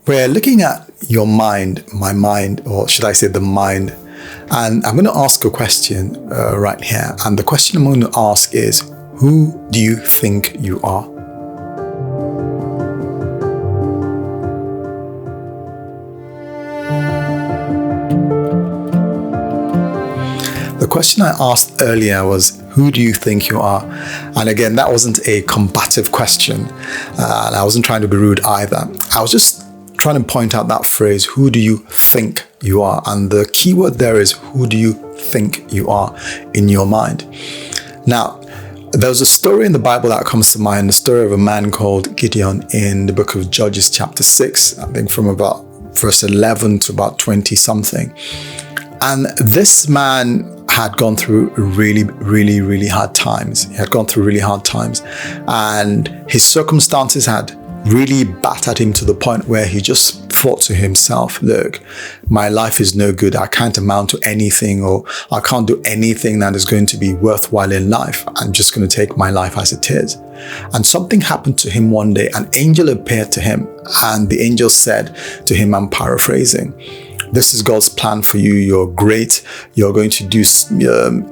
We're looking at your mind, my mind, or should I say the mind. And I'm going to ask a question right here. And the question I'm going to ask is, who do you think you are? The question I asked earlier was, who do you think you are? And again, that wasn't a combative question. And I wasn't trying to be rude either. I was just trying to point out that phrase, who do you think you are? And the key word there is, who do you think you are in your mind? Now, there's a story in the Bible that comes to mind, the story of a man called Gideon in the book of Judges chapter 6, I think from about verse 11 to about 20 something. And this man had gone through really hard times. He had gone through really hard times, and his circumstances had really battered him to the point where he just thought to himself, look, my life is no good. I can't amount to anything, or I can't do anything that is going to be worthwhile in life. I'm just going to take my life as it is. And something happened to him one day. An angel appeared to him, and the angel said to him, I'm paraphrasing, this is God's plan for you. You're great. You're going to do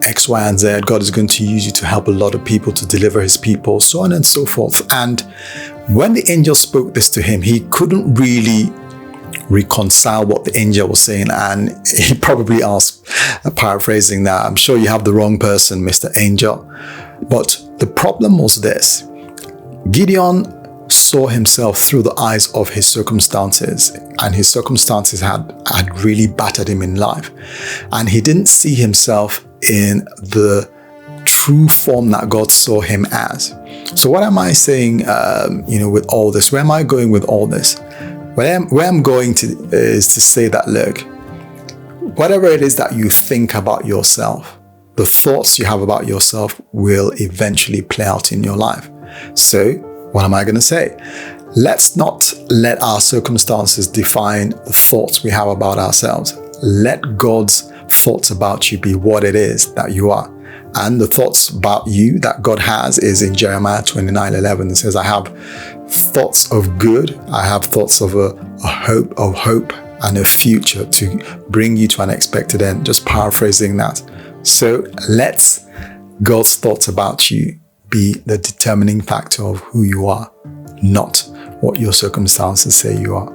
X, Y, and Z. God is going to use you to help a lot of people, to deliver his people, so on and so forth. And when the angel spoke this to him, he couldn't really reconcile what the angel was saying. And he probably asked, paraphrasing that, I'm sure you have the wrong person, Mr. Angel. But the problem was this. Gideon saw himself through the eyes of his circumstances, and his circumstances had really battered him in life. And he didn't see himself in the true form that God saw him as. So what am I saying, with all this? Where am I going with all this? Where I'm going to is to say that, look, whatever it is that you think about yourself, the thoughts you have about yourself will eventually play out in your life. So what am I going to say? Let's not let our circumstances define the thoughts we have about ourselves. Let God's thoughts about you be what it is that you are. And the thoughts about you that God has is in Jeremiah 29:11. It says, I have thoughts of good. I have thoughts of a hope and a future to bring you to an expected end. Just paraphrasing that. So let God's thoughts about you be the determining factor of who you are, not what your circumstances say you are.